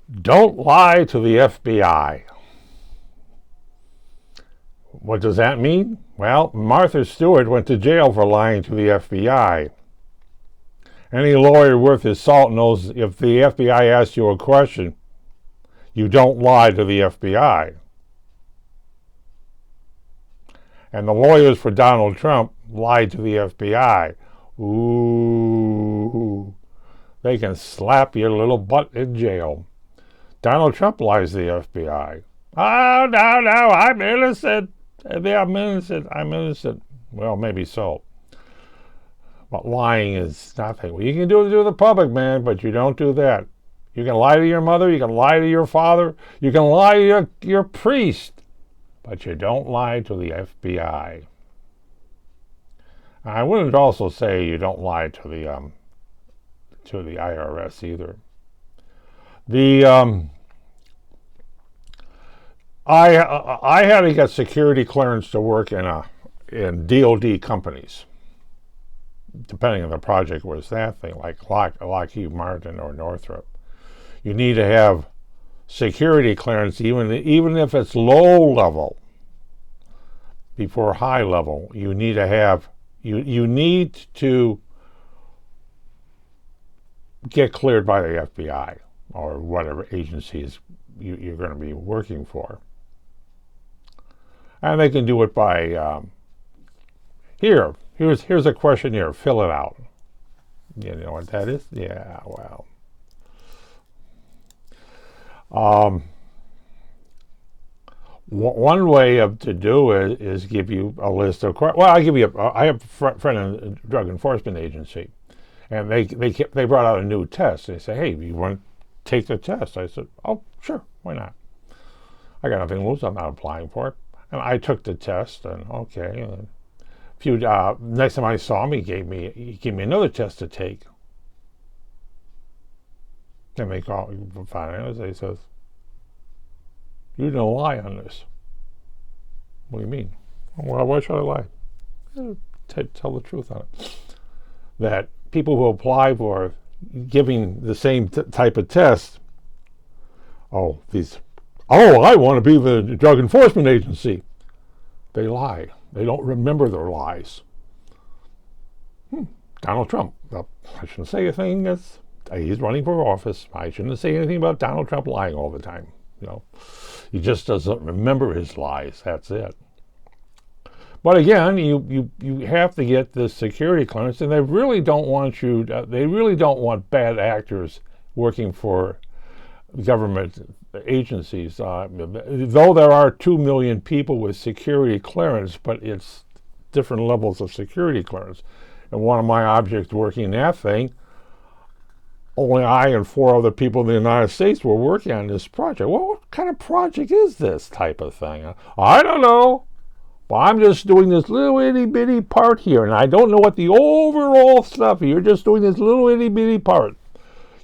Don't lie to the FBI. What does that mean? Well, Martha Stewart went to jail for lying to the FBI. Any lawyer worth his salt knows if the FBI asks you a question, you don't lie to the FBI. And the lawyers for Donald Trump lied to the FBI. Ooh, they can slap your little butt in jail. Donald Trump lies to the FBI. Oh, no, I'm innocent. I'm innocent. Well, maybe so. But lying is nothing. Well, you can do it to the public, man, but you don't do that. You can lie to your mother. You can lie to your father. You can lie to your priest. But you don't lie to the FBI. I wouldn't also say you don't lie to the IRS either. I had to get security clearance to work in DoD companies. Depending on the project was that thing, like Lockheed Martin or Northrop. You need to have security clearance even if it's low level. Before high level, you need to have you need to get cleared by the FBI or whatever agencies you're going to be working for. And they can do it by here's a questionnaire, fill it out. You know what that is? Yeah, well. One way to do it is give you a list of questions. Well, I have a friend in a drug enforcement agency, and they brought out a new test. They say, hey, you want to take the test? I said, oh, sure, why not? I got nothing to lose. I'm not applying for it. And I took the test, and okay. And next time I saw him, he gave me another test to take. And they call me finally. They says, you didn't lie on this. What do you mean? Well, why should I lie? Tell the truth on it. That people who apply for giving the same type of test, I want to be the drug enforcement agency. They lie. They don't remember their lies. Donald Trump. Well, I shouldn't say a thing. He's running for office. I shouldn't say anything about Donald Trump lying all the time. You know, he just doesn't remember his lies. That's it. But again, you have to get this security clearance, and they really don't want you. They really don't want bad actors working for government agencies. Though there are 2 million people with security clearance, but it's different levels of security clearance. And one of my objects working that thing, only I and 4 other people in the United States were working on this project. Well, what kind of project is this type of thing? I don't know. But I'm just doing this little itty bitty part here, and I don't know what the overall stuff is. You're just doing this little itty bitty part.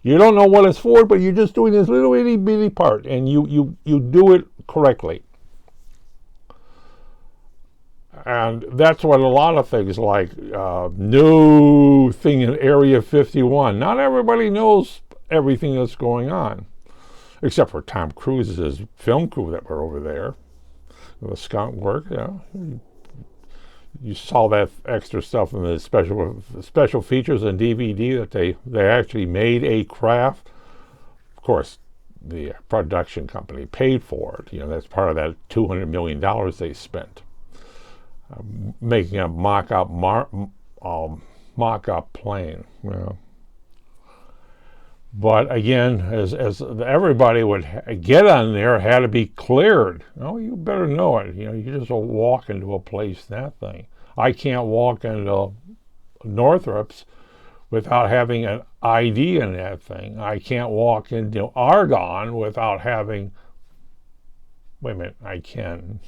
You don't know what it's for, but you're just doing this little itty bitty part, and you do it correctly. And that's what a lot of things like new thing in Area 51. Not everybody knows everything that's going on, except for Tom Cruise's film crew that were over there. The skunk work, you saw that extra stuff in the special features and DVD that they actually made a craft. Of course, the production company paid for it. You know, that's part of that $200 million they spent. Making a mock-up plane. You know. But again, as everybody would get on there, had to be cleared. Oh, you better know it. You know, you just don't walk into a place, that thing. I can't walk into Northrop's without having an ID in that thing. I can't walk into Argonne without having... Wait a minute, I can.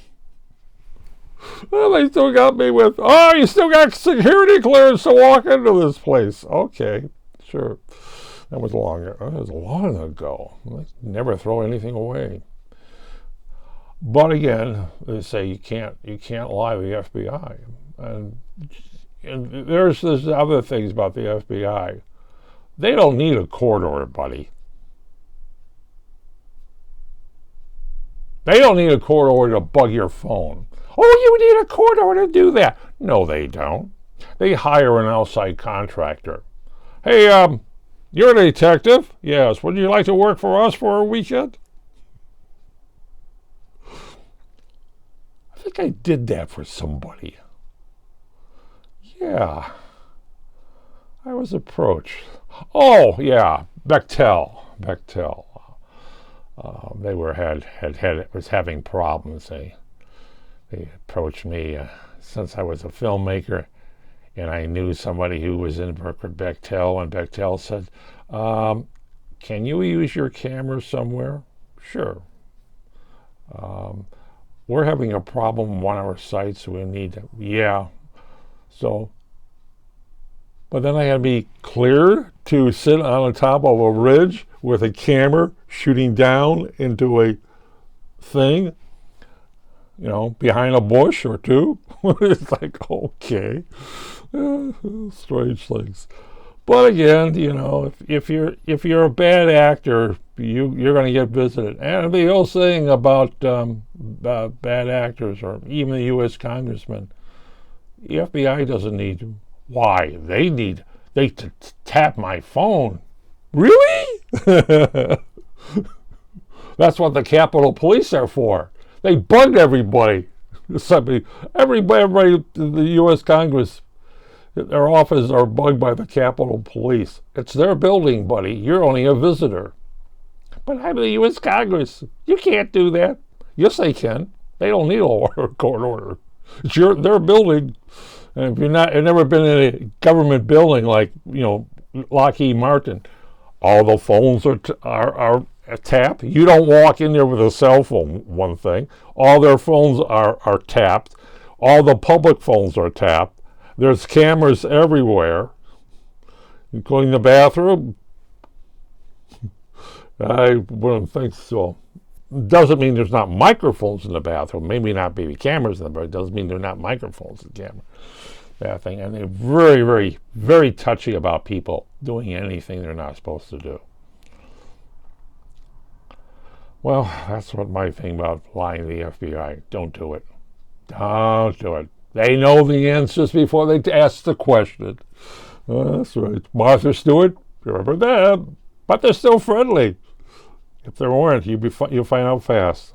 Well, they still got me with, you still got security clearance to walk into this place. Okay, sure. That was long ago. Let's never throw anything away. But again, they say you can't lie to the FBI. And there's other things about the FBI. They don't need a court order, buddy. They don't need a court order to bug your phone. Oh, you need a court order to do that. No, they don't. They hire an outside contractor. Hey, you're a detective? Yes. Would you like to work for us for a weekend? I think I did that for somebody. Yeah. I was approached. Oh, yeah. Bechtel. They was having problems. They approached me since I was a filmmaker, and I knew somebody who was in work with Bechtel, and Bechtel said, "Can you use your camera somewhere?" Sure. We're having a problem on one of our sites. We need to. Yeah. So, but then I had to be cleared to sit on the top of a ridge with a camera shooting down into a thing, behind a bush or two. It's like, okay, strange things. But again, if you're a bad actor, you're going to get visited. And the old saying about bad actors, or even the U.S. congressman, the FBI doesn't need to. Why? They tap my phone. Really? That's what the Capitol Police are for. They bugged everybody. Everybody in the U.S. Congress, their offices are bugged by the Capitol Police. It's their building, buddy. You're only a visitor. But I'm the U.S. Congress. You can't do that. Yes, they can. They don't need a court order. It's their building. And if you've never been in a government building like, Lockheed Martin, all the phones are tapped. You don't walk in there with a cell phone, one thing. All their phones are tapped. All the public phones are tapped. There's cameras everywhere, including the bathroom. I wouldn't think so. Doesn't mean there's not microphones in the bathroom. Maybe not baby cameras in the bathroom. It doesn't mean there are not microphones in the camera. That thing. And they're very, very, very touchy about people doing anything they're not supposed to do. Well, that's what my thing about lying to the FBI. Don't do it. Don't do it. They know the answers before they ask the question. That's right. Martha Stewart, remember that. But they're still friendly. If there weren't, you'll find out fast.